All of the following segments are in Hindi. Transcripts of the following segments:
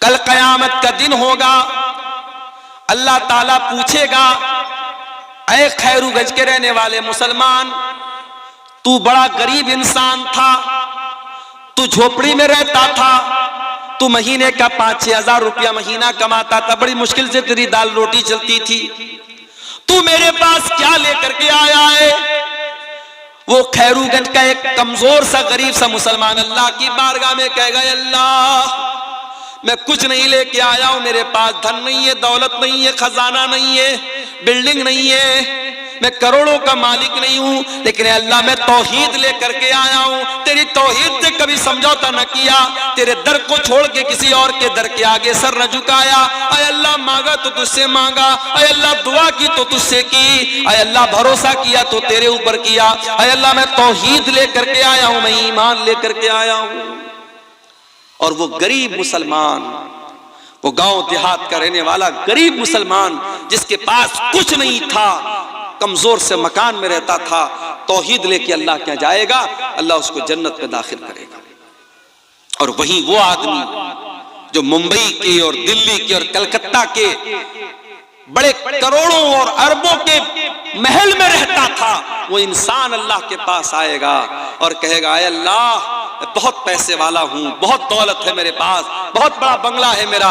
कल कयामत का दिन होगा, अल्लाह ताला पूछेगा, ऐ खैरूगंज के रहने वाले मुसलमान, तू बड़ा गरीब इंसान था, तू झोपड़ी में रहता था, तू महीने का 5-6 हजार रुपया महीना कमाता था, बड़ी मुश्किल से तेरी दाल रोटी चलती थी, तू मेरे पास क्या लेकर के आया है? वो खैरूगंज का एक कमजोर सा गरीब सा मुसलमान अल्लाह की बारगाह में कहेगा, अल्लाह मैं कुछ नहीं लेके आया हूं, मेरे पास धन नहीं है, दौलत नहीं है, खजाना नहीं है, बिल्डिंग नहीं है, मैं करोड़ों का मालिक नहीं हूं, लेकिन अल्लाह मैं तौहीद लेकर के आया हूं, तेरी तौहीद से कभी समझौता न किया, तेरे दर को छोड़ के किसी और के दर के आगे सर न झुकाया। अय अल्लाह मांगा तो तुझसे मांगा, अय अल्लाह दुआ की तो तुझसे की, अय अल्लाह भरोसा किया तो तेरे ऊपर किया, अय अल्लाह मैं तौहीद लेकर के आया हूं, मैं ईमान लेकर के आया हूं। और वो गरीब मुसलमान, वो गांव देहात का रहने वाला गरीब मुसलमान जिसके पास कुछ नहीं था, कमजोर से मकान में रहता था, तौहीद लेके अल्लाह क्या जाएगा, अल्लाह उसको जन्नत में दाखिल करेगा। और वहीं वो आदमी जो मुंबई के और दिल्ली के और कलकत्ता के बड़े करोड़ों और अरबों के महल में रहता था, वो इंसान अल्लाह के पास आएगा और कहेगा, अय अल्लाह बहुत पैसे वाला हूं, बहुत दौलत है मेरे पास, बहुत बड़ा बंगला है मेरा।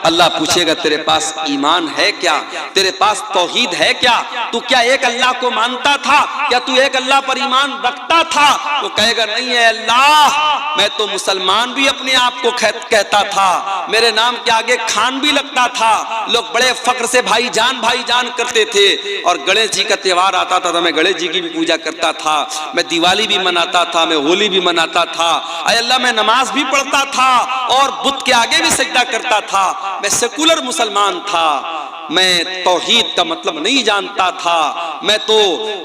अल्लाह पूछेगा, तेरे पास ईमान है क्या? तेरे पास तौहीद है क्या? तू क्या एक अल्लाह को मानता था? क्या तू एक अल्लाह पर ईमान रखता था? वो कहेगा, नहीं है अल्लाह, मैं तो मुसलमान भी अपने आप को कहता था, मेरे नाम के आगे खान भी लगता था, लोग बड़े फक्र से भाईजान करते थे, और गणेश जी का त्योहार आता था तो मैं गणेश जी की भी पूजा करता था, मैं दिवाली भी मनाता था, मैं होली भी मनाता था, अय अल्लाह मैं नमाज भी पढ़ता था और बुत के आगे भी सजदा करता था, मैं सेकुलर मुसलमान था, मैं तौहीद का मतलब नहीं जानता था, मैं तो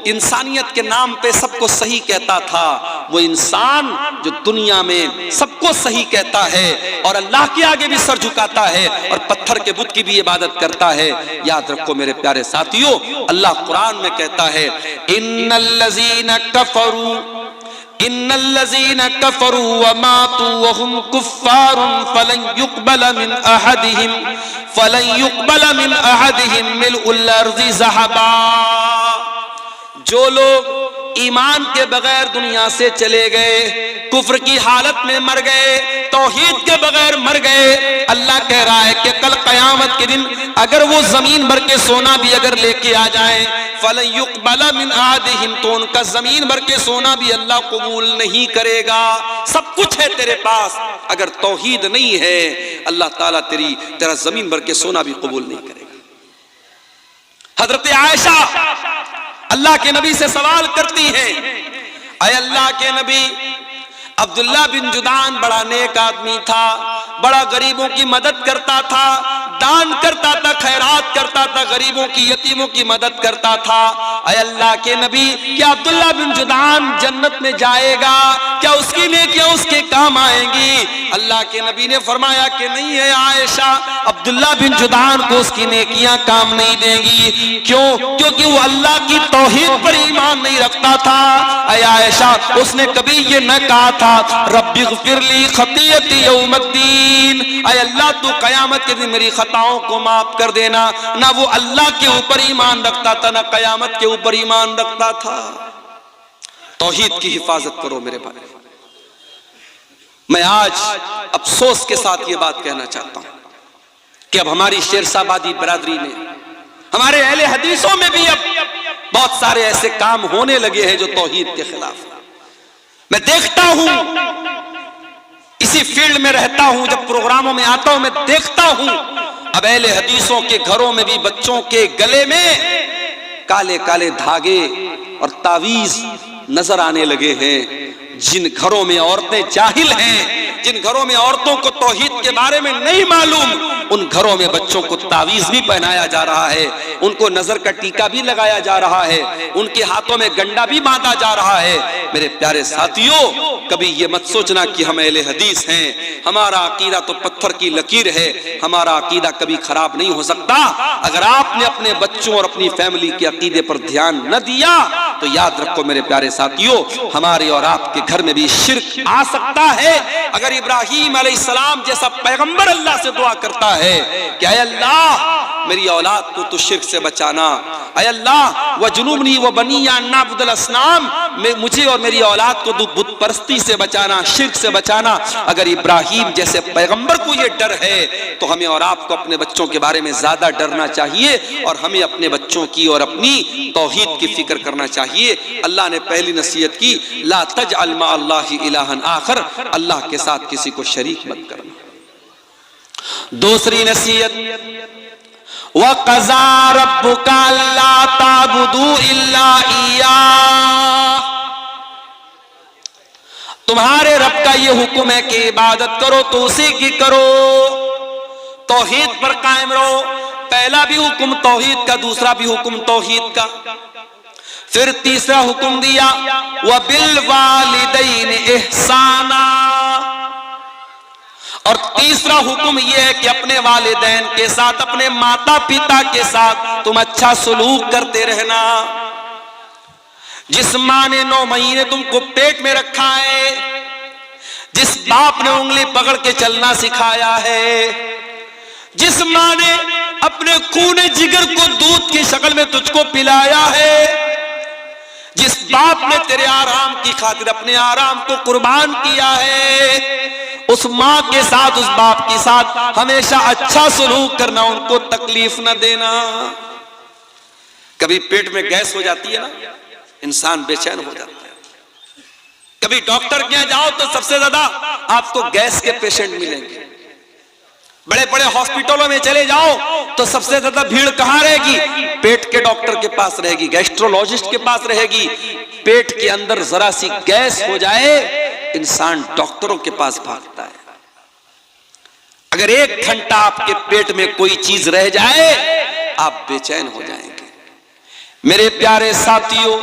इंसानियत के नाम पे सबको सही कहता था। वो इंसान जो दुनिया में सबको सही कहता है और अल्लाह के आगे भी सर झुकाता है और पत्थर के बुत की भी इबादत करता है, याद रखो मेरे प्यारे साथियों, अल्लाह कुरान में कहता है, इन्नल्लज़ीना कफरू व मातू व हुम कुफ्फारुन फलन युक़बल मिन अहदिहिम मिल्उल अर्ज़ि ज़हबा। जो लोग ईमान के बगैर दुनिया से चले गए, कुफ्र की हालत में मर गए, तौहीद के बगैर मर गए, अल्लाह कह रहा है कि कल कयामत के दिन अगर वो जमीन भर के सोना भी अगर लेके आ जाए, फलन युक़बल मिन अहदिहिम, तो उनका जमीन भर के सोना भी अल्लाह कबूल नहीं करेगा। सब कुछ है तेरे पास, अगर तौहीद नहीं है अल्लाह ताला तेरा जमीन भर के सोना भी कबूल नहीं करेगा। हजरत आयशा अल्लाह के नबी से सवाल करती है, अय अल्लाह के नबी, अब्दुल्ला बिन जुदान बड़ा नेक आदमी था, बड़ा गरीबों की मदद करता था, दान करता था, खैरात करता था, गरीबों की यतीमों की मदद करता था। अय अल्लाह के नबी, क्या अब्दुल्ला बिन जुदान जन्नत में जाएगा? क्या उसकी नेकियां उसके काम आएंगी? अल्लाह के नबी ने फरमाया कि नहीं है आयशा, अब्दुल्ला बिन जुदान को उसकी नेकियां काम नहीं देंगी। क्यों? क्योंकि वो अल्लाह की तौहीद पर ईमान नहीं रखता था। अय आयशा, उसने कभी ये न कहा था, रब्बिग़फिरली खतीयती यौमद्दीन, अय अल्लाह तू कयामत के दिन मेरी खताओं को माफ कर देना। ना वो अल्लाह के ऊपर ईमान रखता था, ना कयामत के ऊपर ईमान रखता था। तौहीद की हिफाजत करो मेरे भाई। मैं आज अफसोस के साथ ये बात कहना चाहता हूं कि अब हमारी शेरशाहबादी बरादरी में, हमारे अहले हदीसों में भी अब बहुत सारे ऐसे काम होने लगे हैं जो तौहीद के खिलाफ। मैं देखता हूं, इसी फील्ड में रहता हूं, जब प्रोग्रामों में आता हूं मैं देखता हूं अब अहले हदीसों के घरों में भी बच्चों के गले में काले काले धागे और तावीज नजर आने लगे हैं। जिन घरों में औरतें जाहिल हैं, जिन घरों में औरतों को तौहीद के बारे में नहीं मालूम, उन घरों में बच्चों को तावीज भी पहनाया जा रहा है, उनको नजर का टीका भी लगाया जा रहा है, उनके हाथों में गंडा भी बांधा जा रहा है। मेरे प्यारे साथियों, कभी ये मत सोचना कि हम अहले हदीस हैं, हमारा अकीदा तो पत्थर की लकीर है, हमारा अकीदा कभी खराब नहीं हो सकता। अगर आपने अपने बच्चों और अपनी फैमिली के अकीदे पर ध्यान न दिया तो याद रखो मेरे प्यारे साथियों, हमारे और आपके घर में भी शिर्क आ सकता है। अगर इब्राहीम अलैहिस्सलाम जैसा पैगंबर अल्लाह से दुआ करता है कि ऐ अल्लाह मेरी औलाद को तो शिर्क से बचाना, ऐ अल्लाह वजुनूबनी व बनिया नाबुदल असनाम, मुझे और मेरी औलाद को बुत परस्ती से बचाना, शिर्क से बचाना। अगर इब्राहीम जैसे पैगंबर को ये डर है तो हमें और आपको अपने बच्चों के बारे में ज्यादा डरना चाहिए और हमें अपने बच्चों की और अपनी तौहीद की फिक्र करना चाहिए। अल्लाह ने पहली नसीहत की, ला तजअल मा अल्लाहि इलाहन आखर, अल्लाह के साथ किसी को शरीक मत करना। दूसरी नसीहत, वक़ज़ा रब्बुका अल्ला ताबुदू इल्ला इय्याह, तुम्हारे रब का ये हुक्म है कि इबादत करो तो उसी की करो, तौहीद पर कायम रहो। पहला भी हुक्म तौहीद का, दूसरा भी हुक्म तौहीद का। फिर तीसरा हुक्म दिया, व बिल वालिदैन इहसाना, और तीसरा हुक्म यह है कि अपने वालिदैन के साथ, अपने माता पिता के साथ तुम अच्छा सलूक करते रहना। जिस माँ ने 9 महीने तुमको पेट में रखा है, जिस बाप ने उंगली पकड़ के चलना सिखाया है, जिस माँ ने अपने खूने जिगर को दूध की शक्ल में तुझको पिलाया है, जिस बाप ने तेरे आराम की खातिर अपने आराम को कुर्बान किया है, उस माँ के साथ, उस बाप के साथ हमेशा अच्छा सलूक करना, उनको तकलीफ न देना। कभी पेट में गैस हो जाती है ना, इंसान बेचैन हो जाता है। कभी डॉक्टर के यहाँ जाओ तो सबसे ज्यादा आपको गैस के पेशेंट मिलेंगे। बड़े बड़े हॉस्पिटलों में चले जाओ तो सबसे ज्यादा भीड़ कहां रहेगी? पेट के डॉक्टर के पास रहेगी, गैस्ट्रोलॉजिस्ट के पास रहेगी। पेट के अंदर जरा सी गैस हो जाए, इंसान डॉक्टरों के पास भागता है। अगर 1 घंटा आपके पेट में कोई चीज रह जाए, आप बेचैन हो जाएंगे। मेरे प्यारे साथियों,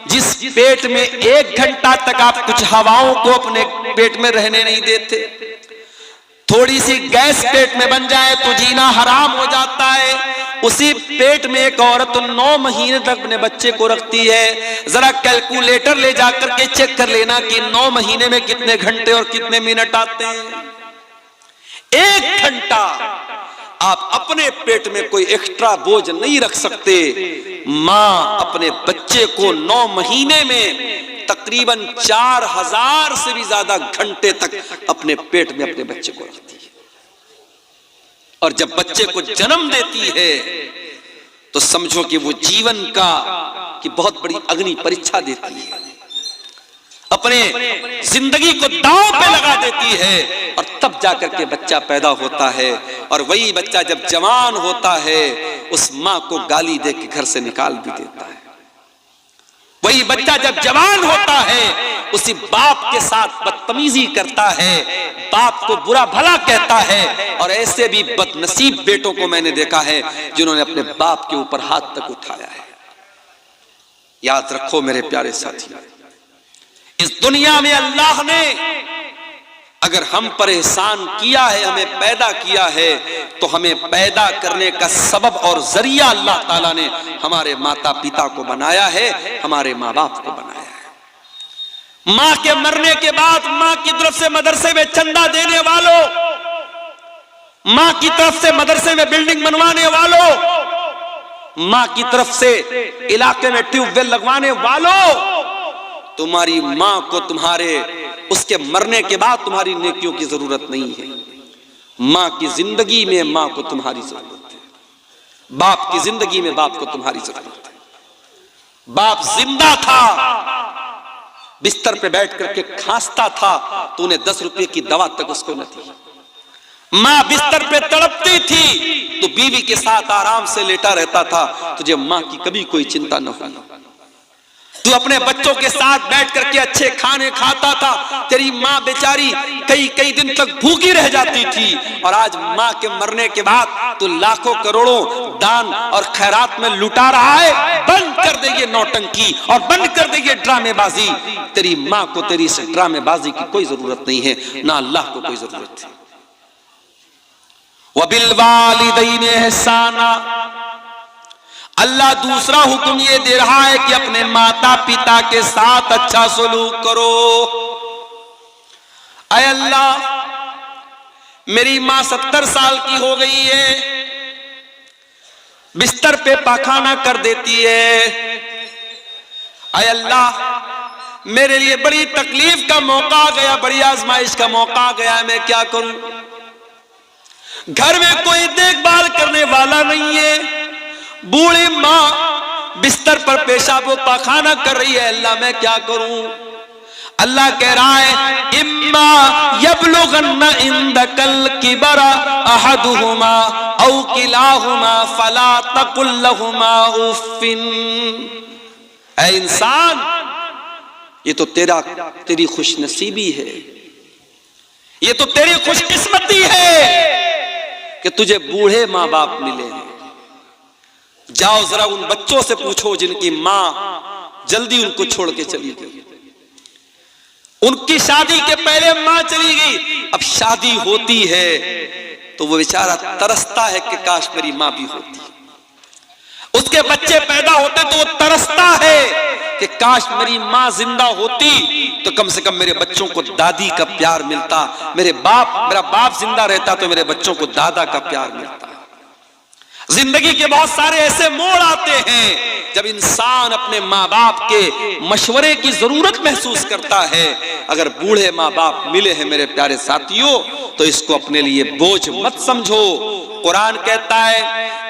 जिस पेट में 1 घंटा तक आप कुछ हवाओं को अपने पेट में रहने नहीं देते, थोड़ी सी गैस पेट में बन जाए तो जीना हराम हो जाता है। उसी पेट में एक औरत 9 महीने तक अपने बच्चे को रखती है। जरा कैलकुलेटर ले जाकर के चेक कर लेना कि 9 महीने में कितने घंटे और कितने मिनट आते हैं। 1 घंटा आप अपने पेट में कोई एक्स्ट्रा बोझ नहीं रख सकते। मां अपने बच्चे को 9 महीने में तकरीबन 4000 से भी ज्यादा घंटे तक अपने पेट में अपने बच्चे को रखती है। और जब बच्चे को जन्म देती है तो समझो कि वो जीवन की बहुत बड़ी अग्नि परीक्षा देती है, अपने जिंदगी को दांव पे लगा देती है। और तब जाकर के बच्चा पैदा होता है। और वही बच्चा जब जवान होता है, उस मां को गाली दे के घर से निकाल भी देता है। वही बच्चा जब जवान होता है, उसी बाप के साथ बदतमीजी करता है, बाप को बुरा भला कहता है। और ऐसे भी बदनसीब बेटों को मैंने देखा है जिन्होंने अपने बाप के ऊपर हाथ तक उठाया है। याद रखो मेरे प्यारे साथी, इस दुनिया में अल्लाह ने अगर हम पर एहसान किया है, हमें पैदा किया है, तो हमें पैदा करने का सबब और जरिया अल्लाह ताला ने हमारे माता पिता को बनाया है, हमारे माँ बाप को बनाया है। माँ के मरने के बाद माँ की तरफ से मदरसे में चंदा देने वालों, माँ की तरफ से मदरसे में बिल्डिंग बनवाने वालों, माँ की तरफ से इलाके में ट्यूबवेल लगवाने वालों, तुम्हारी माँ को तुम्हारे उसके मरने के बाद तुम्हारी नेकियों की जरूरत नहीं है। माँ की जिंदगी में माँ को तुम्हारी जरूरत है। बाप की जिंदगी में बाप को तुम्हारी जरूरत है। बाप जिंदा था, बिस्तर पे बैठ करके खांसता था, तूने 10 रुपए की दवा तक उसको न दी। माँ बिस्तर पे तड़पती थी तो बीवी के साथ आराम से लेटा रहता था, तुझे माँ की कभी कोई चिंता न हुई। तू अपने बच्चों के साथ बैठ करके अच्छे खाने खाता था। तेरी माँ बेचारी कई कई दिन तक भूखी रह जाती थी। और आज माँ के मरने के बाद तू लाखों करोड़ों दान और खैरात में लुटा रहा है। बंद कर दे ये नौटंकी और बंद कर दे ये ड्रामेबाजी। तेरी माँ को तेरी इस ड्रामेबाजी की कोई जरूरत नहीं है, ना अल्लाह को कोई जरूरत है। वबिल वालिदैन इहसाना, अल्लाह दूसरा हुक्म ये दे रहा है कि अपने माता पिता के साथ अच्छा सलूक करो। ऐ अल्लाह, मेरी माँ 70 साल की हो गई है, बिस्तर पे पाखाना कर देती है। ऐ अल्लाह, मेरे लिए बड़ी तकलीफ का मौका आ गया, बड़ी आजमाइश का मौका आ गया, मैं क्या करूं? घर में कोई देखभाल करने वाला नहीं है, बूढ़ी माँ बिस्तर पर पेशाब व पाखाना कर रही है। अल्लाह, मैं क्या करूं? अल्लाह कह रहा है, इम्मा यबलुगन्ना इंदकल किबरा अहदुहुमा औ किलाहुमा फला तकुल लहुमा उफ्फिन। ऐ इंसान, ये तो तेरी खुशनसीबी है, ये तो तेरी खुशकिस्मती है कि तुझे बूढ़े माँ बाप मिले हैं। जाओ जरा उन बच्चों से पूछो जिनकी माँ जल्दी उनको छोड़ के चली गई, उनकी शादी के पहले माँ चली गई, अब शादी होती है तो वो बेचारा तरसता है कि काश मेरी माँ भी होती। उसके बच्चे पैदा होते तो वो तरसता है कि काश मेरी माँ जिंदा होती तो कम से कम मेरे बच्चों को दादी का प्यार मिलता, मेरा बाप जिंदा रहता तो मेरे बच्चों को दादा का प्यार मिलता। जिंदगी के बहुत सारे ऐसे मोड़ आते हैं जब इंसान अपने माँ बाप के मशवरे की जरूरत महसूस करता है। अगर बूढ़े माँ बाप मिले हैं मेरे प्यारे साथियों तो इसको अपने लिए बोझ मत समझो। कुरान कहता है,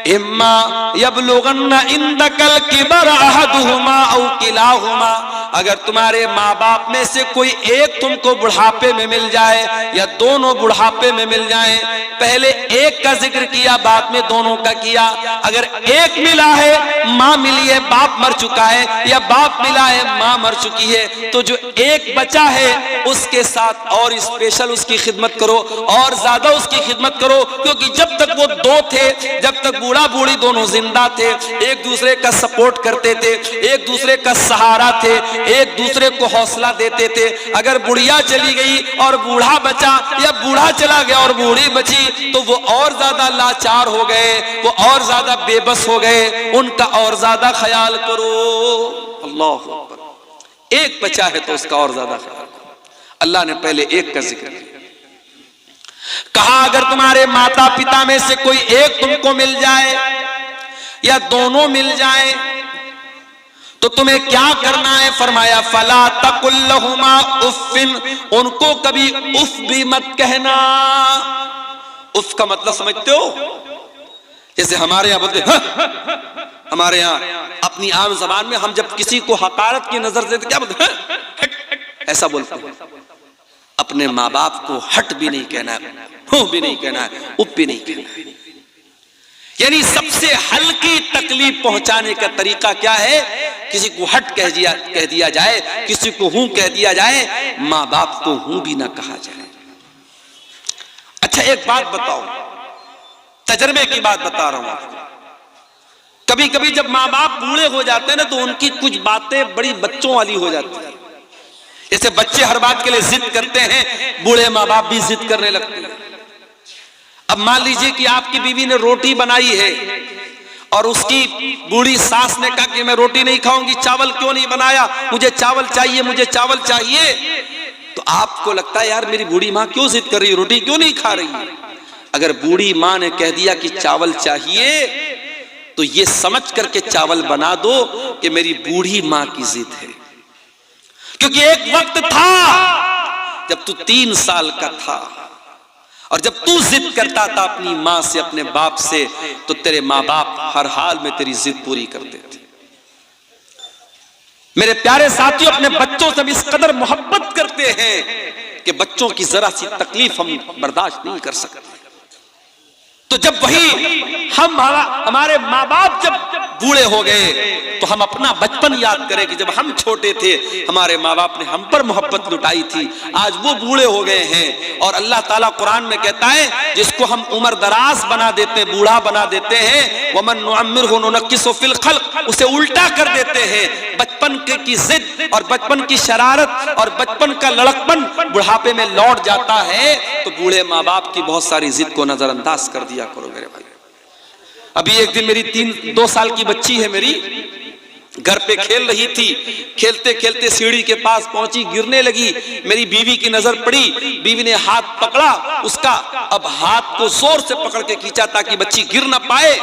इम्मा यबलुगन्ना इंदकल किबर अहदुहुमा औ किलाहुमा, अगर तुम्हारे माँ बाप में से कोई एक तुमको बुढ़ापे में मिल जाए या दोनों बुढ़ापे में मिल जाए, पहले एक का जिक्र किया बाद में दोनों का किया। अगर एक मिला है, माँ मिली है बाप मर चुका है, या बाप मिला है माँ मर चुकी है, तो जो एक बचा है उसके साथ और स्पेशल उसकी खिदमत करो और ज्यादा उसकी खिदमत करो, क्योंकि जब तक वो दो थे, जब तक बूढ़ा बूढ़ी दोनों जिंदा थे, एक दूसरे का सपोर्ट करते थे, एक दूसरे का सहारा थे, एक दूसरे को हौसला देते थे। अगर बुढ़िया चली गई और बूढ़ा बचा या बूढ़ा चला गया और बूढ़ी बची तो वो और ज्यादा लाचार हो गए, वो और ज्यादा बेबस हो गए, उनका और ज्यादा ख्याल करो। अल्लाह अकबर। एक बचा है तो उसका और ज्यादा ख्याल करो। अल्लाह ने पहले एक का जिक्र किया, कहा अगर तुम्हारे माता पिता में से कोई एक तुमको मिल जाए या दोनों मिल जाए तो तुम्हें क्या करना है? फरमाया, फला तकुल लहुमा उफ्फिन, उनको कभी उफ भी मत कहना। उफ का मतलब समझते हो? जैसे हमारे यहां बोलते हैं, हमारे यहां अपनी आम जबान में हम जब किसी को हकारत की नजर से क्या बोलते हैं? ऐसा बोलते हैं। अपने माँ बाप को हट भी नहीं कहना है, हूं भी नहीं कहना है, उप भी नहीं कहना है। यानी सबसे हल्की तकलीफ पहुंचाने का तरीका क्या है? किसी को हट कह दिया जाए, किसी को हूं कह दिया जाए, माँ बाप को हूं भी ना कहा जाए। अच्छा एक बात बताओ, तजर्बे की बात बता रहा हूं आपको। कभी कभी जब माँ बाप बूढ़े हो जाते हैं ना तो उनकी कुछ बातें बड़ी बच्चों वाली हो जाती है। जैसे बच्चे हर बात के लिए जिद करते हैं, बूढ़े माँ बाप भी जिद करने लगते हैं। अब मान लीजिए कि आपकी बीवी ने रोटी बनाई है और उसकी बूढ़ी सास ने कहा कि मैं रोटी नहीं खाऊंगी, चावल क्यों नहीं बनाया, मुझे चावल चाहिए, मुझे चावल चाहिए। तो आपको लगता है यार मेरी बूढ़ी माँ क्यों जिद कर रही है, रोटी क्यों नहीं खा रही है? अगर बूढ़ी माँ ने कह दिया कि चावल चाहिए तो ये समझ करके चावल बना दो कि मेरी बूढ़ी माँ की जिद है। क्योंकि एक वक्त था जब तू 3 साल का था और जब तू जिद करता था अपनी माँ से, अपने बाप से, तो तेरे माँ बाप हर हाल में तेरी जिद पूरी करते थे। मेरे प्यारे साथियों, अपने बच्चों से इस कदर मोहब्बत करते हैं कि बच्चों की जरा सी तकलीफ हम बर्दाश्त नहीं कर सकते। तो जब वही हमारे माँ बाप जब बूढ़े हो गए तो हम अपना बचपन याद करें कि जब हम छोटे थे हमारे माँ बाप ने हम पर मोहब्बत लुटाई थी। आज वो बूढ़े हो गए हैं और अल्लाह ताला कुरान में कहता है जिसको हम उम्र दराज बना देते हैं, बूढ़ा बना देते हैं, वमन नुअम्मिरहु नुनक्किसु फिल खल्क, उसे उल्टा कर देते हैं। बचपन की जिद और बचपन की शरारत और बचपन का लड़कपन बुढ़ापे में लौट जाता है। तो बूढ़े माँ बाप की बहुत सारी जिद को नजरअंदाज कर दिया करो मेरे भाई। अभी एक दिन मेरी 2 साल की बच्ची है मेरी, घर पे खेल रही थी, खेलते खेलते सीढ़ी के पास पहुंची, गिरने लगी। मेरी बीवी की नजर पड़ी, बीवी ने हाथ पकड़ा उसका। अब हाथ को जोर से पकड़ के खींचा ताकि बच्ची गिर ना पाए,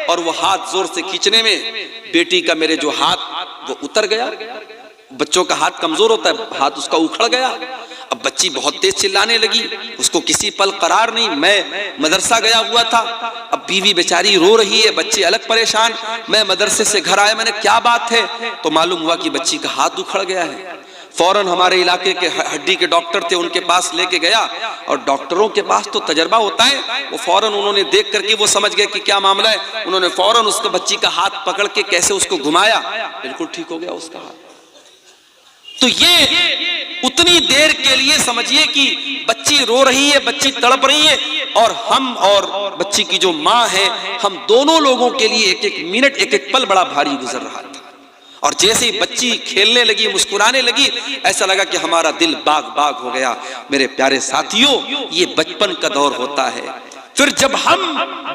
और वो हाथ जोर से खींचने में बेटी का मेरे जो हाथ वो उतर गया। बच्चों का हाथ कमजोर होता है, हाथ उसका उखड़ गया। अब बच्ची बहुत तेज चिल्लाने लगी, उसको किसी पल करार नहीं। मैं मदरसा गया हुआ था, अब बीवी बेचारी रो रही है, बच्चे अलग परेशान। मैं मदरसे से घर आया, मैंने क्या बात है, तो मालूम हुआ कि बच्ची का हाथ उखड़ गया है। फौरन हमारे इलाके के हड्डी के डॉक्टर थे, उनके पास लेके गया, और डॉक्टरों के पास तो तजर्बा होता है। वो फौरन उन्होंने देख करके वो समझ गए कि क्या मामला है। उन्होंने फौरन उसको बच्ची का हाथ पकड़ के कैसे उसको घुमाया, बिल्कुल ठीक हो गया उसका हाथ। तो ये उतनी देर के लिए समझिए कि बच्ची रो रही है, बच्ची तड़प रही है, और हम और बच्ची की जो माँ है, हम दोनों लोगों के लिए एक एक मिनट, एक एक पल बड़ा भारी गुजर रहा था। और जैसे ही बच्ची खेलने लगी, मुस्कुराने लगी, ऐसा लगा कि हमारा दिल बाग बाग हो गया। मेरे प्यारे साथियों, ये बचपन का दौर होता है। फिर जब हम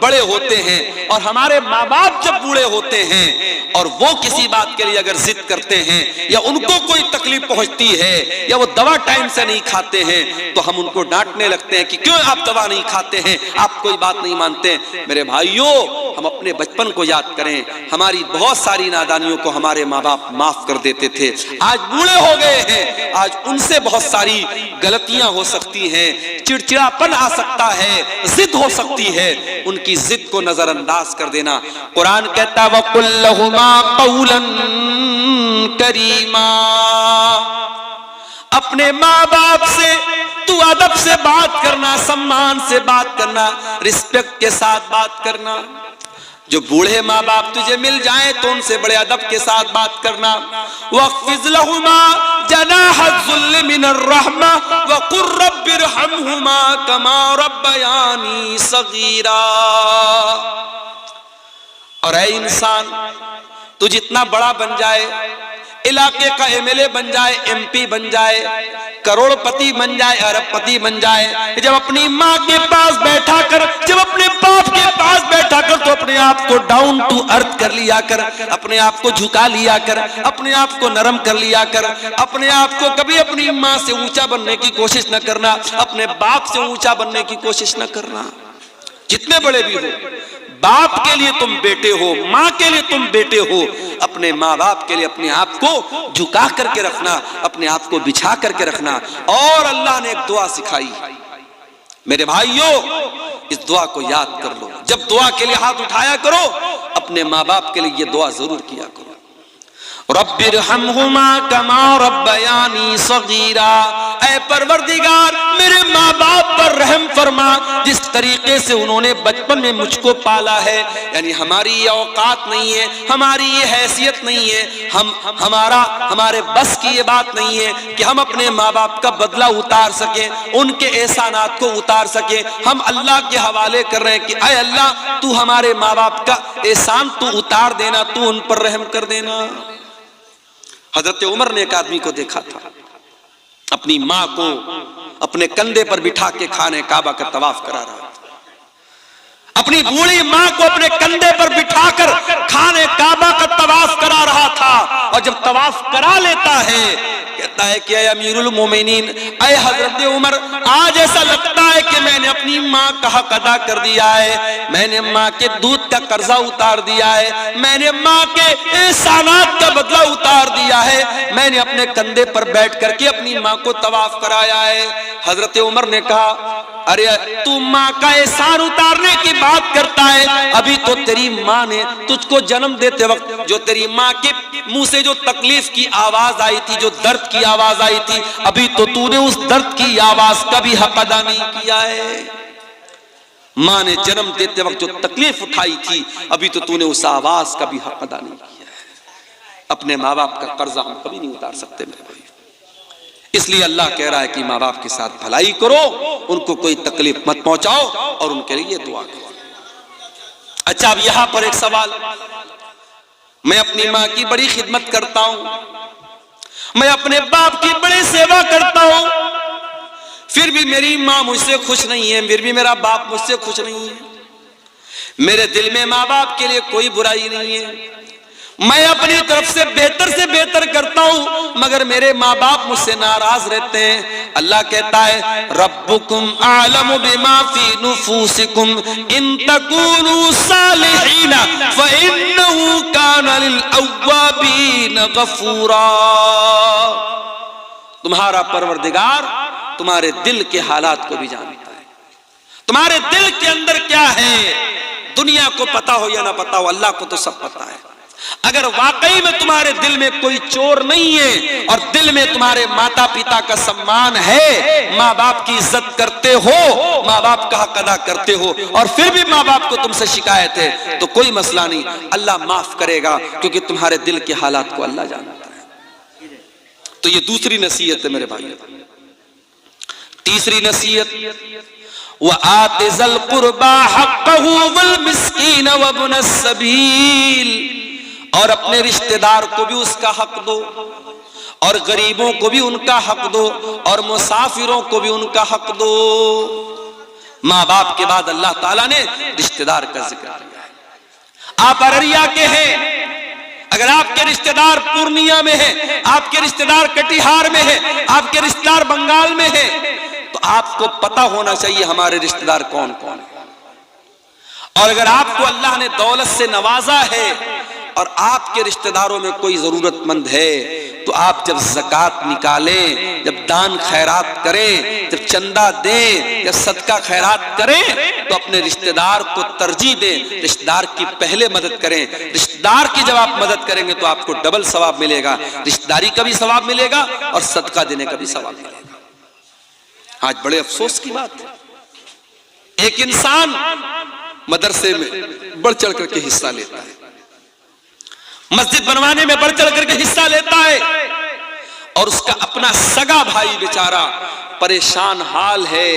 बड़े होते हैं और हमारे माँ बाप जब बूढ़े होते हैं और वो किसी बात के लिए अगर जिद करते हैं या उनको कोई तकलीफ पहुंचती है या वो दवा टाइम से नहीं खाते हैं, तो हम उनको डांटने लगते हैं कि क्यों आप दवा नहीं खाते हैं, आप कोई बात नहीं मानते। मेरे भाइयों, हम अपने बचपन को याद करें। हमारी बहुत सारी नादानियों को हमारे माँ बाप माफ कर देते थे। आज बूढ़े हो गए हैं, आज उनसे बहुत सारी गलतियां हो सकती हैं, चिड़चिड़ापन आ सकता है, जिद हो सकती है। उनकी जिद को नजरअंदाज कर देना। कुरान कहता वकुल लहुमा कौलन करीमा, अपने माँ बाप से तू अदब से बात करना, सम्मान से बात करना, रिस्पेक्ट के साथ बात करना। जो बूढ़े माँ बाप तुझे मिल जाए तो उनसे बड़े अदब के साथ बात करना। वक़्फ़िज़ लहुमा जनाहज़्ज़ुल्लि मिनर रहमा वक़ुर रब्बिरहमहुमा कमा रब्बयानी सगीरा। और ऐ इंसान, तू जितना बड़ा बन जाए, इलाके का एमएलए बन जाए, एमपी बन जाए, करोड़पति बन जाए, अरबपति बन जाए, जब अपनी माँ के पास बैठा कर, जब अपने बाप के पास बैठा कर, तो अपने आप को डाउन टू अर्थ कर लिया कर, अपने आप को झुका लिया कर, अपने आप को नरम कर लिया कर। अपने आप को कभी अपनी माँ से ऊंचा बनने की कोशिश न करना, अपने बाप से ऊंचा बनने की कोशिश न करना। जितने बड़े भी हो, बाप के लिए तुम बेटे हो, माँ के लिए तुम बेटे हो। अपने माँ बाप के लिए अपने आप को झुका करके रखना, अपने आप को बिछा करके रखना। और अल्लाह ने एक दुआ सिखाई, मेरे भाइयों, इस दुआ को याद कर लो। जब दुआ के लिए हाथ उठाया करो, अपने माँ बाप के लिए ये दुआ जरूर किया करो। रब्बिरहमहुमा कमा रब्बयानी सगीरा, ऐ परवरदिगार मेरे माँ बाप पर रहम फरमा, जिस तरीके से उन्होंने बचपन में मुझको पाला है। यानी हमारी ये औकात नहीं है, हमारी ये हैसियत नहीं है, हमारे बस की ये बात नहीं है कि हम अपने माँ बाप का बदला उतार सके, उनके एहसानात को उतार सके। हम अल्लाह के हवाले कर रहे हैं कि ऐ अल्लाह, तू हमारे माँ बाप का एहसान तू उतार देना, तू उन पर रहम कर देना। हजरत उमर ने एक आदमी को देखा था, अपनी माँ को अपने कंधे पर बिठा के खाने काबा का तवाफ करा रहा था। अपनी बूढ़ी माँ को अपने कंधे पर बिठाकर खाने काबा का तवाफ करा रहा था। और जब तवाफ करा लेता है, कहता है कि अमीरुल मोमिनीन, ऐ हजरत उमर, आज ऐसा लगता है कि मैंने अपनी माँ का हक अदा कर दिया है, मैंने माँ के दूध का कर्जा उतार दिया है, मैंने माँ के एहसानात का बदला उतार दिया है, मैंने अपने कंधे पर बैठ करके अपनी माँ को तवाफ कराया है। हजरत उमर ने कहा, अरे तू माँ का एहसान उतारने की बात करता है, अभी तो तेरी माँ ने तुझको जन्म देते वक्त जो तेरी माँ के मुंह से जो तकलीफ की आवाज आई थी, जो दर्द की आवाज आई थी, अभी तो तूने उस दर्द की आवाज का भी हक अदा नहीं किया है। माँ ने जन्म देते वक्त जो तकलीफ उठाई थी, अभी तो तूने उस आवाज का भी हक अदा नहीं किया है। अपने माँ बाप का कर्जा हम कभी नहीं उतार सकते मेरे भाई। इसलिए अल्लाह कह रहा है कि माँ बाप के साथ भलाई करो, उनको कोई तकलीफ मत पहुंचाओ और उनके लिए दुआ करो। अच्छा, अब यहां पर एक सवाल, मैं अपनी माँ की बड़ी खिदमत करता हूं, मैं अपने बाप की बड़ी सेवा करता हूं, फिर भी मेरी माँ मुझसे खुश नहीं है, फिर भी मेरा बाप मुझसे खुश नहीं है। मेरे दिल में माँ बाप के लिए कोई बुराई नहीं है, मैं अपनी तरफ से बेहतर करता हूं, मगर मेरे माँ बाप मुझसे नाराज रहते हैं। अल्लाह कहता है रब्बुकुम आलमु बिमा फी नुफूसिकुम इन तकूनु सालिहीन फइन्नहु काना लिल अव्वाबीन गफूरा। तुम्हारा परवरदिगार तुम्हारे दिल के हालात को भी जानता है, तुम्हारे दिल के अंदर क्या है। दुनिया को पता हो या ना पता हो, अल्लाह को तो सब पता है। अगर वाकई में तुम्हारे दिल में कोई चोर नहीं है और दिल में तुम्हारे माता पिता का सम्मान है, माँ बाप की इज्जत करते हो, माँ बाप का हक अदा करते हो, और फिर भी माँ बाप को तुमसे शिकायत है, तो कोई मसला नहीं, अल्लाह माफ करेगा, क्योंकि तुम्हारे दिल के हालात को अल्लाह जानता है। तो ये दूसरी नसीहत है मेरे भाई। तीसरी नसीहत व आतिज़ल कुर्बा हक़्क़हु वल मिस्कीन व इब्न सबील, और अपने रिश्तेदार को भी उसका हक दो, और गरीबों को भी उनका हक दो, और मुसाफिरों को भी उनका हक दो। माँ बाप के बाद अल्लाह ताला ने रिश्तेदार का जिक्र किया है। आप अररिया के हैं, अगर आपके रिश्तेदार पूर्णिया में है, आपके रिश्तेदार कटिहार में है, आपके रिश्तेदार बंगाल में है, तो आपको पता होना चाहिए हमारे रिश्तेदार कौन कौन है। और अगर आपको अल्लाह ने दौलत से नवाजा है और आपके रिश्तेदारों में कोई जरूरतमंद है, तो आप जब ज़कात निकालें, जब दान खैरात करें, जब चंदा दें, जब सदका खैरात करें, तो अपने रिश्तेदार को तरजीह दें, रिश्तेदार की पहले मदद करें। रिश्तेदार की जब आप मदद करेंगे तो आपको डबल सवाब मिलेगा, रिश्तेदारी का भी सवाब मिलेगा और सदका देने का भी सवाब मिलेगा। आज बड़े अफसोस की बात है, एक इंसान मदरसे में बढ़ चढ़ करके हिस्सा लेता है, मस्जिद बनवाने में बढ़ चढ़ करके हिस्सा लेता है, और उसका अपना सगा भाई बेचारा परेशान हाल है,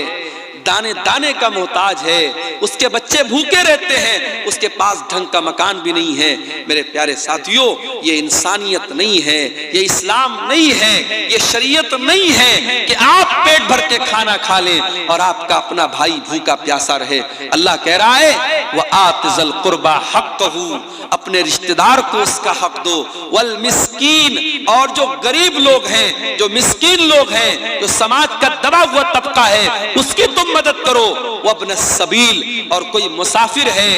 दाने दाने का मोहताज है, उसके बच्चे भूखे रहते हैं, उसके पास ढंग का मकान भी नहीं है। मेरे प्यारे साथियों, ये इंसानियत नहीं है, ये इस्लाम नहीं है, ये शरीयत नहीं है कि आप पेट भर के खाना खा लें और आपका अपना भाई भूखा प्यासा रहे। अल्लाह कह रहा है वह आतिज़ल कुर्बा हक़्क़हु, अपने रिश्तेदार को उसका हक दो, वल मिस्कीन, और जो गरीब लोग हैं, जो मिस्कीन लोग हैं, जो समाज का दबा हुआ तबका है, उसकी तुम मदद करो। वब्न सबील, और कोई मुसाफिर है,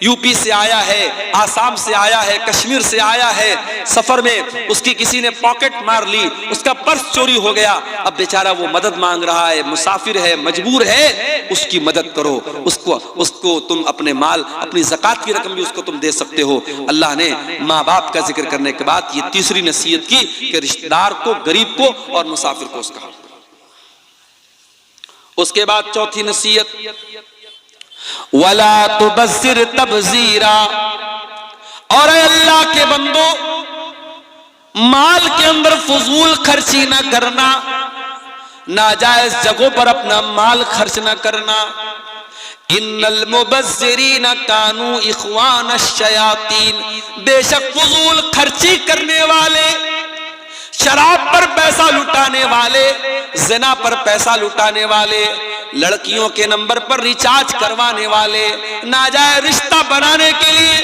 यूपी से आया है, आसाम से आया है, कश्मीर से आया है, सफर में उसकी किसी ने पॉकेट मार ली, उसका पर्स चोरी हो गया, अब बेचारा वो मदद मांग रहा है, मुसाफिर है, मजबूर है, उसकी मदद करो, उसको तुम अपने माल, अपनी ज़कात की रकम भी उसको तुम दे सकते हो। अल्लाह ने माँ बाप का जिक्र करने के बाद ये तीसरी नसीहत की कि रिश्तेदार को, गरीब को और मुसाफिर को उसका हक। उसके बाद चौथी नसीहत वला तुबज़िर तबज़ीरा, और अल्लाह के बंदो, माल के अंदर फजूल खर्ची ना करना, नाजायज जगहों पर अपना माल खर्च ना करना। इन्नल मुबज़्ज़िरीन कानू इख्वान शयातीन, बेशक फजूल खर्ची करने वाले, शराब पर पैसा लुटाने वाले, ज़िना पर पैसा लुटाने वाले, लड़कियों के नंबर पर रिचार्ज करवाने वाले, नाजायज रिश्ता बनाने के लिए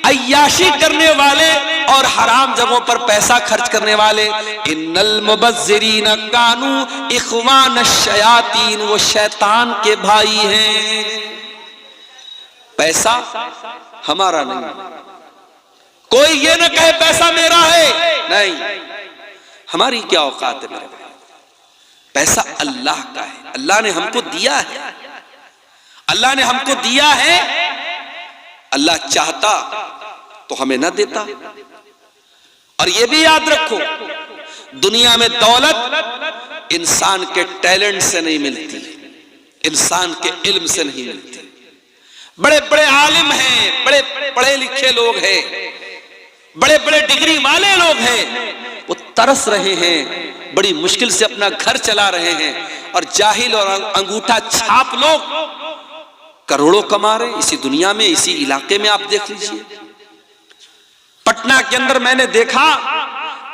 अय्याशी करने वाले और हराम जगहों पर पैसा खर्च करने वाले, इन्नल मुबज़्ज़िरीन कानू इख्वान शयातीन, वो शैतान के भाई हैं। पैसा हमारा नहीं, कोई ये ना कहे पैसा मेरा है, नहीं, हमारी क्या औकात है मेरे भाई, पैसा अल्लाह का है, अल्लाह ने हमको दिया है, अल्लाह ने हमको दिया है, अल्लाह चाहता तो हमें ना देता। और ये भी याद रखो, दुनिया में दौलत इंसान के टैलेंट से नहीं मिलती, इंसान के इल्म से नहीं मिलती। बड़े बड़े आलिम हैं, बड़े पढ़े लिखे लोग हैं, बड़े बड़े डिग्री वाले लोग हैं, वो तरस रहे हैं, बड़ी मुश्किल से अपना घर चला रहे हैं, और जाहिल और अंगूठा छाप लोग करोड़ों कमा रहे हैं इसी दुनिया में, इसी इलाके में। आप देख लीजिए, पटना के अंदर मैंने देखा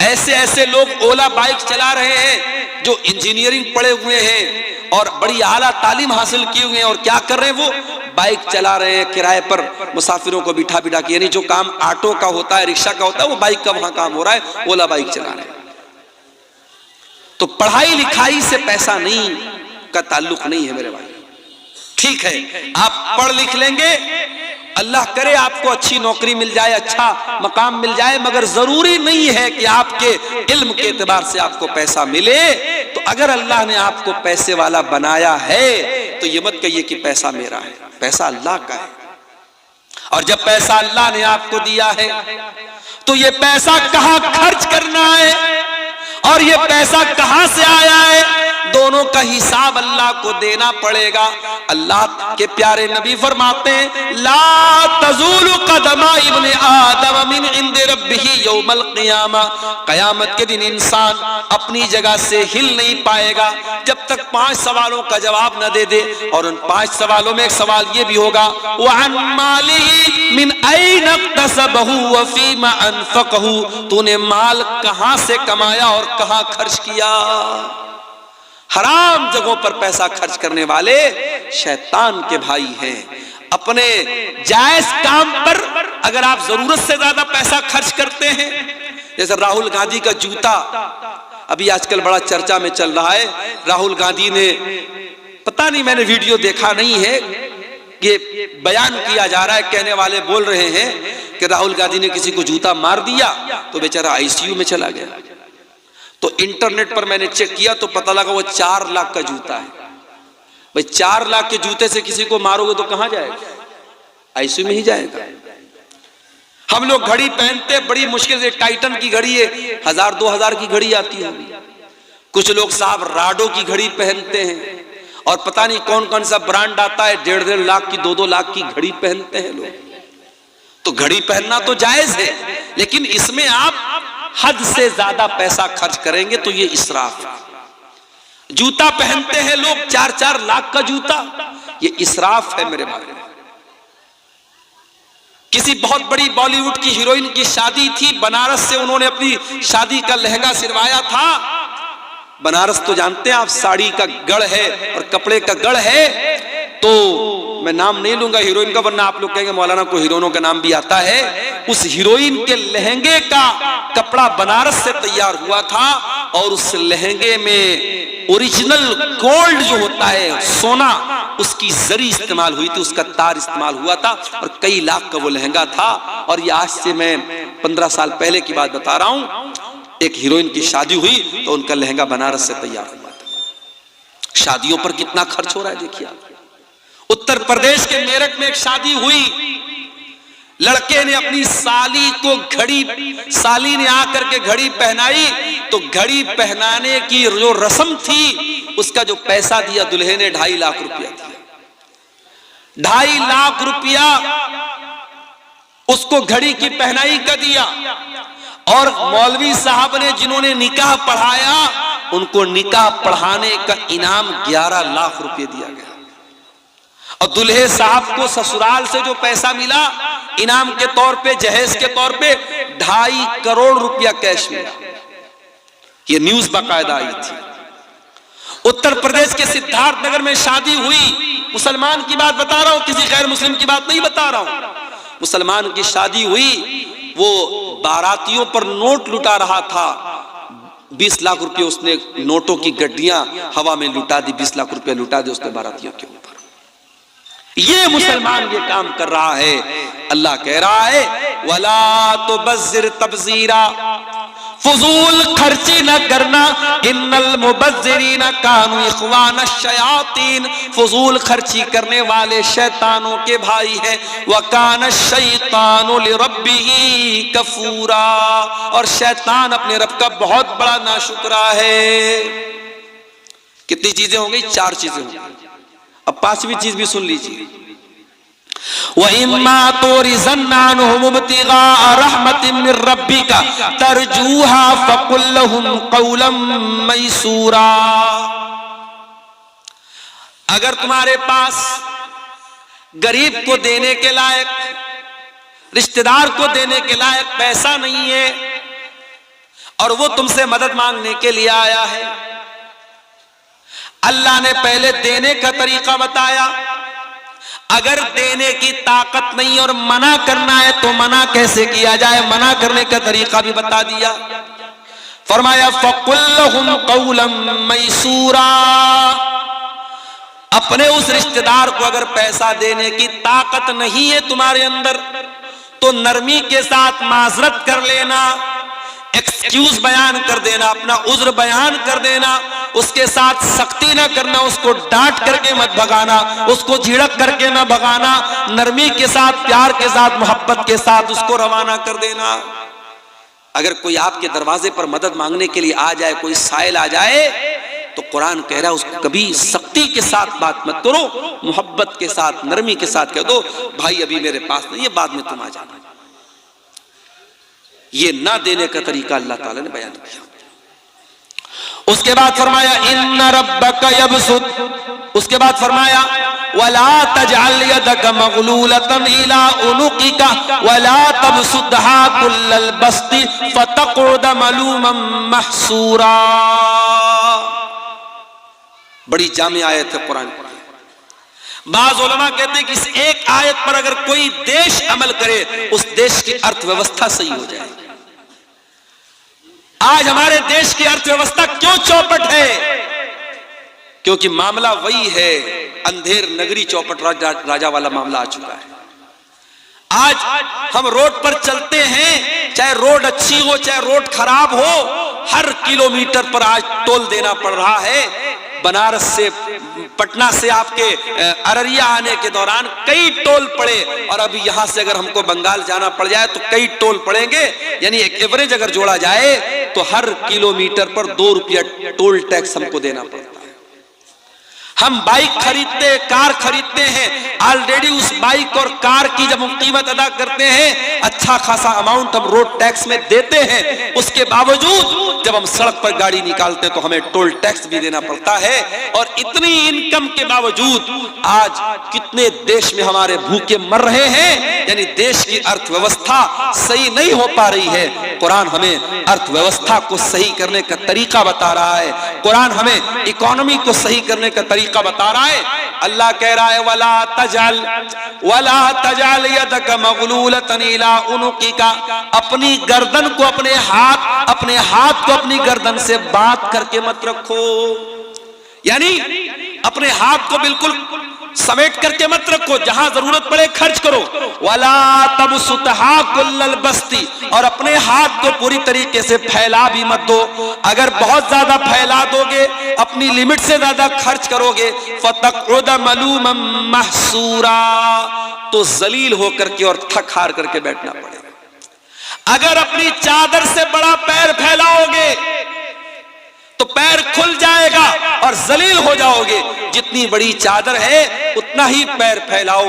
ऐसे ऐसे लोग ओला बाइक चला रहे हैं जो इंजीनियरिंग पढ़े हुए हैं और बड़ी आला तालीम हासिल किए हुए हैं, और क्या कर रहे हैं, वो बाइक चला रहे हैं किराए पर, मुसाफिरों को बिठा बिठा के, यानी जो काम ऑटो का होता है, रिक्शा का होता है, वो बाइक का वहां काम हो रहा है, ओला बाइक चला रहे हैं। तो पढ़ाई लिखाई से पैसा नहीं का ताल्लुक नहीं है मेरे भाई। ठीक है, आप पढ़ लिख लेंगे, अल्लाह करे आपको अच्छी नौकरी मिल जाए, अच्छा मकाम मिल जाए, मगर जरूरी नहीं है कि आपके इल्म के एतबार से आपको पैसा मिले। तो अगर अल्लाह ने आपको पैसे वाला बनाया है तो ये मत कहिए कि पैसा मेरा है, पैसा अल्लाह का है। और जब पैसा अल्लाह ने आपको दिया है तो ये पैसा कहां खर्च करना है और ये पैसा कहां से आया है, दोनों का हिसाब अल्लाह को देना पड़ेगा। अल्लाह के प्यारे नबी फरमाते हैं, ला तज़ूलु क़दमा इब्ने आदम मिन इंद रब्बिही यौमल क़ियामा, क़यामत के दिन इंसान अपनी जगह से हिल नहीं पाएगा जब तक 5 सवालों का जवाब न दे दे। और उन 5 सवालों में एक सवाल ये भी होगा, व अन मालिही मिन ऐन इक्तसबहु व फीमा अनफ़क़हु, तूने माल कहां से कमाया और कहां खर्च किया। हराम जगहों पर पैसा खर्च करने वाले शैतान के भाई हैं। अपने जायज काम पर अगर आप जरूरत से ज्यादा पैसा खर्च करते हैं, जैसे राहुल गांधी का जूता अभी आजकल बड़ा चर्चा में चल रहा है। राहुल गांधी ने, पता नहीं मैंने वीडियो देखा नहीं है, ये बयान किया जा रहा है, कहने वाले बोल रहे हैं कि राहुल गांधी ने किसी को जूता मार दिया तो बेचारा आईसीयू में चला गया। तो इंटरनेट पर मैंने चेक किया तो पता लगा वो 4 लाख का जूता है। भाई 4 लाख के जूते से किसी को मारोगे तो कहां जाएगा, आईसीयू में ही जाएगा। हम लोग घड़ी पहनते बड़ी मुश्किल से, टाइटन की घड़ी है, 1000-2000 की घड़ी आती है। कुछ लोग साहब राडो की घड़ी पहनते हैं और पता नहीं कौन कौन सा ब्रांड आता है, 1.5 लाख की 2-2 लाख की घड़ी पहनते हैं लोग। तो घड़ी पहनना तो जायज है, लेकिन इसमें आप हद से ज्यादा पैसा खर्च करेंगे तो ये इसराफ है। जूता पहनते हैं लोग 4-4 लाख का जूता, ये इसराफ है मेरे भाई। किसी बहुत बड़ी बॉलीवुड की हीरोइन की शादी थी, बनारस से उन्होंने अपनी शादी का लहंगा सिलवाया था। बनारस तो जानते हैं आप, साड़ी का गढ़ है और कपड़े का गढ़ है। तो मैं नाम नहीं लूंगा हीरोइन का, वरना आप लोग कहेंगे मौलाना को हीरोइनों का नाम भी आता है। उस हीरोइन के लहंगे का कपड़ा बनारस से तैयार हुआ था और उस लहंगे में ओरिजिनल गोल्ड जो होता है, सोना, उसकी जरी इस्तेमाल हुई थी, उसका तार इस्तेमाल हुआ था और कई लाख का वो लहंगा था। और ये आज से मैं 15 साल पहले की बात बता रहा हूं। एक हीरोइन की शादी हुई तो उनका लहंगा बनारस से तैयार हुआ था। शादियों पर कितना खर्च हो रहा है देखिए आप। उत्तर प्रदेश के मेरठ में एक शादी हुई, लड़के ने अपनी साली को घड़ी, साली ने आकर के घड़ी पहनाई, तो घड़ी पहनाने की जो रस्म थी उसका जो पैसा दिया दुल्हे ने 2.5 लाख रुपया दिया। 2.5 लाख रुपया उसको घड़ी की पहनाई का दिया। और मौलवी साहब ने जिन्होंने निकाह पढ़ाया उनको निकाह पढ़ाने का इनाम 11 लाख रुपए दिया गया। और दूल्हे साहब को ससुराल से जो पैसा मिला इनाम के तौर पे, जहेज के तौर पे 2.5 करोड़ रुपया कैश मिला। ये न्यूज बाकायदा आई थी। उत्तर प्रदेश के सिद्धार्थ नगर में शादी हुई, मुसलमान की बात बता रहा हूं, किसी गैर मुस्लिम की बात नहीं बता रहा हूं। मुसलमान की शादी हुई, वो बारातियों पर नोट लुटा रहा था। 20 लाख रुपए उसने नोटों की गड्डियां हवा में लुटा दी, 20 लाख रुपए लुटा दी उसने बारातियों के ऊपर। ये मुसलमान ये काम कर रहा है। अल्लाह कह रहा है, वला तुबज़्ज़िर तबज़ीरा, फजूल खर्ची न करना, इन्नल मुबज़्ज़िरीना कानू इख़वानश शयातीन, फजूल खर्ची करने वाले शैतानों के भाई हैं। व कानश शैतानु लिरब्बिही कफूरा, और शैतान अपने रब का बहुत बड़ा नाशुक्रा है। कितनी चीजें हो गई? 4 चीजें हो गई। अब 5वीं चीज भी सुन लीजिए, वइम्मा तुरिज़न्नाहुम इब्तिगा रहमतिन मिर रब्बिका तरजूहा फकुल लहुम कौलन मैसूरा। अगर तुम्हारे पास गरीब को देने के लायक, रिश्तेदार को देने के लायक पैसा नहीं है और वो तुमसे मदद मांगने के लिए आया है, अल्लाह ने पहले देने का तरीका बताया, अगर देने की ताकत नहीं और मना करना है तो मना कैसे किया जाए, मना करने का तरीका भी बता दिया। फरमाया फकुल लहुम कौलन मैसूरा, अपने उस रिश्तेदार को अगर पैसा देने की ताकत नहीं है तुम्हारे अंदर तो नरमी के साथ माजरत कर लेना, एक्सक्यूज बयान कर देना, अपना उज्र बयान कर देना, उसके साथ सख्ती ना करना, उसको डांट करके मत भगाना, उसको झिड़क करके ना भगाना, नरमी के साथ, प्यार के साथ, मोहब्बत के साथ उसको रवाना कर देना। अगर कोई आपके दरवाजे पर मदद मांगने के लिए आ जाए, कोई साइल आ जाए, तो कुरान कह रहा है उसको कभी सख्ती के साथ बात मत करो, मोहब्बत के साथ, नरमी के साथ कह दो भाई अभी मेरे पास नहीं है, बाद में तुम आ जाना। ये ना देने का तरीका अल्लाह ताला ने बयान किया। उसके बाद फरमाया इन्ना रब्बका यबसुत, उसके बाद फरमाया वला तजअल यदका मगलूलतन इला उनुकिका वला तबसुतहा कुल्लल बस्ति फतक़उद मलूमन महसूरा। बड़ी जामी आयत है कुरान की। बाज़ उलमा कहते हैं कि इस एक आयत पर अगर कोई देश अमल करे उस देश की अर्थव्यवस्था सही हो जाए। आज हमारे देश की अर्थव्यवस्था क्यों चौपट है? क्योंकि मामला वही है, अंधेर नगरी चौपट राजा वाला मामला आ चुका है। आज हम रोड पर चलते हैं, चाहे रोड अच्छी हो चाहे रोड खराब हो, हर किलोमीटर पर आज टोल देना पड़ रहा है। बनारस से, पटना से आपके अररिया आने के दौरान कई टोल पड़े, और अभी यहां से अगर हमको बंगाल जाना पड़ जाए तो कई टोल पड़ेंगे। यानी एक एवरेज अगर जोड़ा जाए तो हर किलोमीटर पर 2 रुपया टोल टैक्स हमको देना पड़ता है। हम बाइक खरीदते, कार खरीदते हैं, ऑलरेडी उस बाइक और कार की जब हम कीमत अदा करते हैं अच्छा खासा अमाउंट हम रोड टैक्स में देते हैं, उसके बावजूद जब हम सड़क पर गाड़ी निकालते हैं तो हमें टोल टैक्स भी देना पड़ता है। और इतनी इनकम के बावजूद आज कितने देश में हमारे भूखे मर रहे हैं। यानी देश की अर्थव्यवस्था सही नहीं हो पा रही है। कुरान हमें अर्थव्यवस्था को सही करने का तरीका बता रहा है, कुरान हमें इकोनॉमी को सही करने का तरीका बता रहा है। अल्लाह कह रहा है वला तजअल यदका मगलूलतन इला उनुकिका, अपनी गर्दन को, अपने हाथ को अपनी गर्दन से बात करके मत रखो। यानी अपने हाथ को बिल्कुल समेट करके मत रखो, जहां जरूरत पड़े खर्च करो। वला तबसुतहा कुल्लल बस्ती, और अपने हाथ को पूरी तरीके से फैला भी मत दो। अगर बहुत ज्यादा फैला दोगे, अपनी लिमिट से ज्यादा खर्च करोगे, फतक़उद मलूमन महसूरा, तो जलील होकर के और थक हार करके बैठना पड़ेगा। अगर अपनी चादर से बड़ा पैर फैलाओगे तो पैर खुल जाएगा और जलील हो जाओगे। जितनी बड़ी चादर है उतना ही पैर फैलाओ,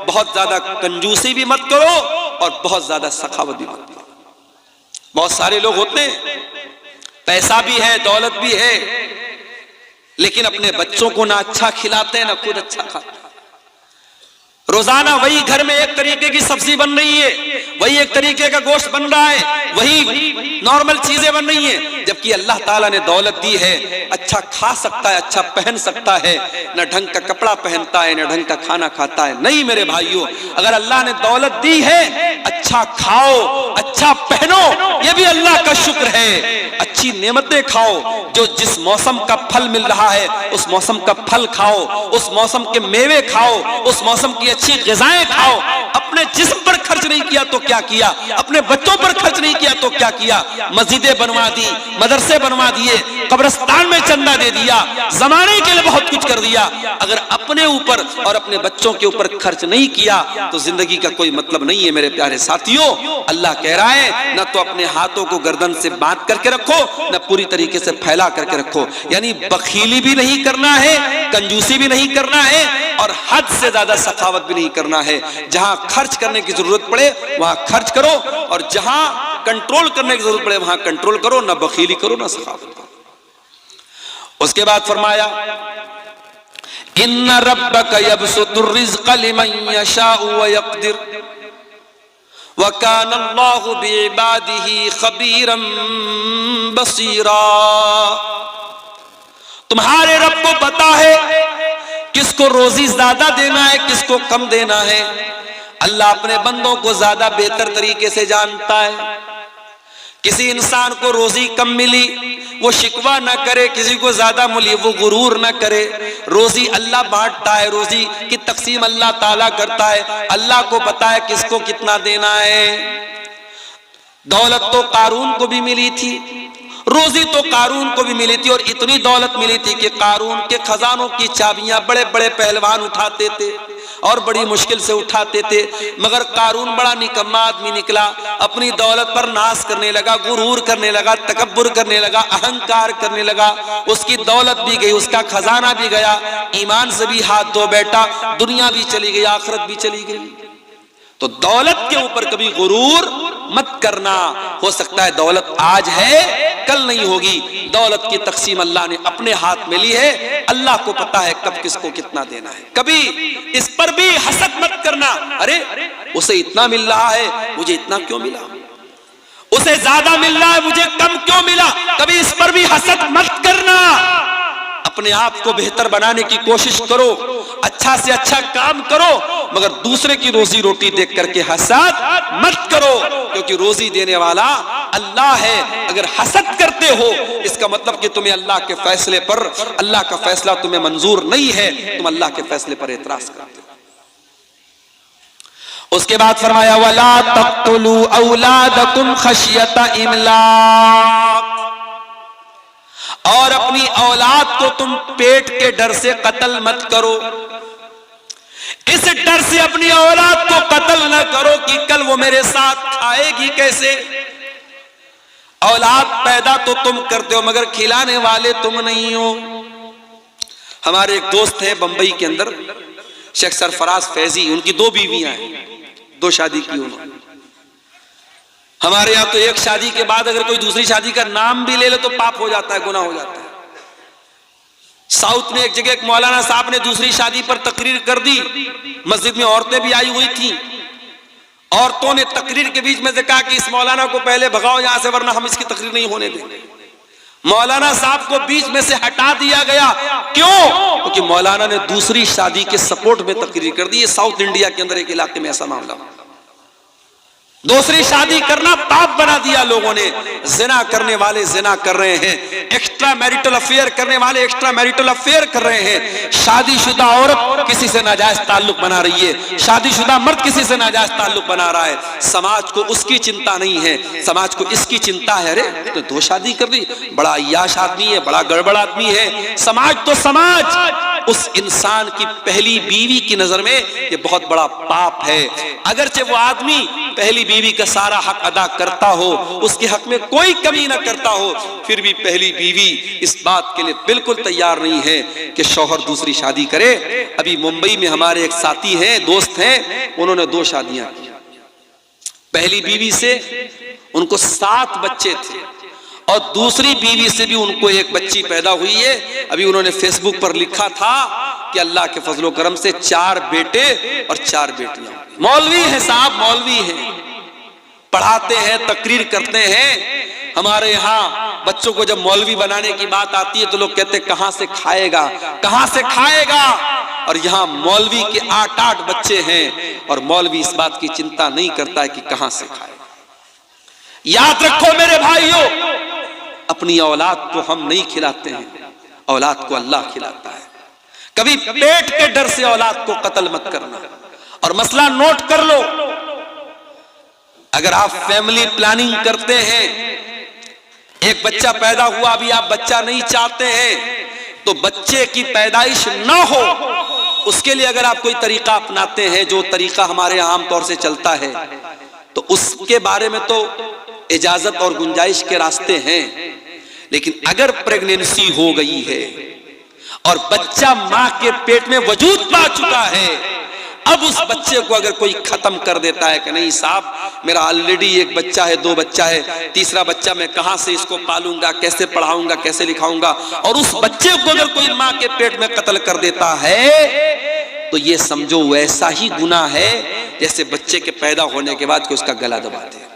बहुत ज्यादा कंजूसी भी मत करो और बहुत ज्यादा सखावत भी मत करो। बहुत सारे लोग होते हैं, पैसा भी है, दौलत भी है, लेकिन अपने बच्चों को ना अच्छा खिलाते हैं ना खुद अच्छा खाते हैं। रोजाना वही घर में एक तरीके की सब्जी बन रही है, वही एक तरीके का गोश्त बन रहा है, वही नॉर्मल चीजें बन रही हैं, जबकि अल्लाह ताला ने दौलत दी है, अच्छा खा सकता है, अच्छा पहन सकता है, न ढंग का कपड़ा पहनता है, न ढंग का खाना खाता है। नहीं मेरे भाइयों, अगर अल्लाह ने दौलत दी है, अच्छा खाओ, अच्छा पहनो, यह भी अल्लाह का शुक्र है। अच्छी नेमतें खाओ, जो जिस मौसम का फल मिल रहा है उस मौसम का फल खाओ, उस मौसम के मेवे खाओ, उस मौसम की अच्छी ग़िज़ाएं खाओ। अपने जिस्म पर खर्च नहीं किया तो क्या किया, अपने बच्चों पर खर्च नहीं किया तो क्या किया, मस्जिदें बनवा दी, मदरसे बनवा दिए, कब्रिस्तान में चंदा दे दिया, जमाने के लिए बहुत कुछ कर दिया। अगर अपने ऊपर और अपने बच्चों के ऊपर खर्च नहीं किया तो जिंदगी का कोई मतलब नहीं है मेरे प्यारे साथियों। अल्लाह कह रहा है न तो अपने हाथों को गर्दन से बांध करके रखो, न पूरी तरीके से फैला करके रखो। यानी बखीली भी नहीं करना है, कंजूसी भी नहीं करना है, और हद से ज्यादा सखावत भी नहीं करना है। जहां खर्च करने की जरूरत पड़े वहां खर्च करो, और जहां कंट्रोल करने की जरूरत पड़े वहां कंट्रोल करो, ना बखीली करो ना सखावत करो। उसके बाद फरमाया इन्ना रब्बका यबसुतुर रिज़्क़ लिमन यशाउ व यक़दिर व काना अल्लाहु बिइबादिही खबीरन बसीरा। तुम्हारे रब को पता है किसको रोजी ज्यादा देना है, किसको कम देना है। अल्लाह अपने बंदों को ज्यादा बेहतर तरीके से जानता है। किसी इंसान को रोजी कम मिली वो शिकवा ना करे, किसी को ज्यादा मिली वो गुरूर ना करे। रोजी अल्लाह बांटता है, रोजी की तकसीम अल्लाह ताला करता है। अल्लाह को पता है किसको कितना देना है। दौलत तो कारून को भी मिली थी, रोजी तो कारून को भी मिली थी, और इतनी दौलत मिली थी कि कारून के खजानों की चाबियां बड़े बड़े पहलवान उठाते थे और बड़ी मुश्किल से उठाते थे। मगर कारून बड़ा निकम्मा आदमी निकला, अपनी दौलत पर नाश करने लगा, गुरूर करने लगा, तकब्बुर करने लगा, अहंकार करने लगा। उसकी दौलत भी गई, उसका खजाना भी गया, ईमान से भी हाथ धो बैठा, दुनिया भी चली गई, आखिरत भी चली गई। तो दौलत के ऊपर कभी गुरूर मत करना। हो सकता है दौलत आज है कल नहीं होगी। दौलत की तकसीम अल्लाह ने अपने हाथ में ली है, अल्लाह को पता है कब किसको कितना देना है। कभी इस पर भी हसद मत करना, अरे उसे इतना मिल रहा है मुझे इतना क्यों मिला, उसे ज्यादा मिल रहा है मुझे कम क्यों मिला। कभी इस पर भी हसद मत करना। अपने आप को बेहतर बनाने की कोशिश करो, अच्छा से अच्छा काम करो, मगर दूसरे की रोजी रोटी देख करके हसद मत करो, क्योंकि रोजी देने वाला अल्लाह है। अगर हसद करते हो इसका मतलब कि तुम्हें अल्लाह के फैसले पर, अल्लाह का फैसला तुम्हें मंजूर नहीं है, तुम अल्लाह के फैसले पर एतराज करते हो। उसके बाद फरमाया वला तक़्तुलू औलादकुम खशियता इमलाक, और अपनी औलाद को तुम पेट के डर से कत्ल मत करो। इस डर से अपनी औलाद को कत्ल न करो कि कल वो मेरे साथ खाएगी कैसे। औलाद पैदा तो तुम करते हो मगर खिलाने वाले तुम नहीं हो। हमारे एक दोस्त हैं बंबई के अंदर, शेख सरफराज फैजी, उनकी 2 बीवियां हैं, 2 शादी की उन्होंने। हमारे यहाँ तो एक शादी के बाद अगर कोई दूसरी शादी का नाम भी ले ले तो पाप हो जाता है, गुनाह हो जाता है। साउथ में एक जगह एक मौलाना साहब ने दूसरी शादी पर तकरीर कर दी, मस्जिद में औरतें भी आई हुई थी। औरतों ने तकरीर के बीच में से कहा कि इस मौलाना को पहले भगाओ यहां से, वरना हम इसकी तकरीर नहीं होने देंगे। मौलाना साहब को बीच में से हटा दिया गया। क्यों? क्योंकि मौलाना ने दूसरी शादी के सपोर्ट में तकरीर कर दी। साउथ इंडिया के अंदर एक इलाके में ऐसा मामला, दूसरी शादी करना पाप बना दिया लोगों ने। जिना करने वाले जिना कर रहे हैं, एक्स्ट्रा मैरिटल अफेयर करने वाले एक्स्ट्रा मैरिटल अफेयर कर रहे हैं। शादीशुदा औरत किसी से नाजायज ताल्लुक बना रही है, शादीशुदा मर्द किसी से नाजायज ताल्लुक बना रहा है। समाज को उसकी चिंता नहीं है, समाज को इसकी चिंता है, अरे तो 2 शादी कर दी, बड़ा अय्याश आदमी है, बड़ा गड़बड़ आदमी है। समाज तो समाज, उस इंसान की पहली बीवी की नजर में ये बहुत बड़ा पाप है। अगरचे वो आदमी पहली बीवी का सारा हक अदा करता हो, उसके हक में कोई कमी ना करता हो, फिर भी पहली बीवी इस बात के लिए बिल्कुल तैयार नहीं है कि शौहर दूसरी शादी करे। अभी मुंबई में हमारे एक साथी हैं, दोस्त हैं, उन्होंने 2 शादियां की। पहली बीवी से उनको 7 बच्चे थे और दूसरी बीवी से भी उनको 1 बच्ची पैदा हुई है। अभी उन्होंने फेसबुक पर लिखा था कि अल्लाह के फजलो करम से 4 बेटे और 4 बेटियां। मौलवी है साहब, मौलवी हैं, पढ़ाते हैं, तकरीर करते हैं। हमारे यहाँ बच्चों को जब मौलवी बनाने की बात आती है तो लोग कहते हैं कहां से खाएगा, कहां से खाएगा। और यहाँ मौलवी के 8-8 बच्चे हैं और मौलवी इस बात की चिंता नहीं करता है कि कहां से खाएगा। याद रखो मेरे भाइयों, अपनी औलाद को हम नहीं खिलाते हैं, औलाद को अल्लाह खिलाता है। कभी पेट के डर से औलाद को कत्ल मत करना। और मसला नोट कर लो, अगर आप फैमिली प्लानिंग करते हैं, एक बच्चा पैदा हुआ, अभी आप बच्चा नहीं चाहते हैं, तो बच्चे की पैदाइश ना हो उसके लिए अगर आप कोई तरीका अपनाते हैं, जो तरीका हमारे यहाँ आमतौर से चलता है, तो उसके बारे में तो इजाजत और गुंजाइश के रास्ते हैं। लेकिन अगर प्रेगनेंसी हो गई है और बच्चा मां के पेट में वजूद पा चुका है, अब उस बच्चे को अगर कोई खत्म कर देता है कि नहीं साहब मेरा ऑलरेडी 1 बच्चा है, 2 बच्चा है, तीसरा बच्चा मैं कहां से इसको पालूंगा, कैसे पढ़ाऊंगा, कैसे लिखाऊंगा, और उस बच्चे को अगर कोई मां के पेट में कत्ल कर देता है तो ये समझो वैसा ही गुनाह है जैसे बच्चे के पैदा होने के बाद कि उसका गला दबा दे।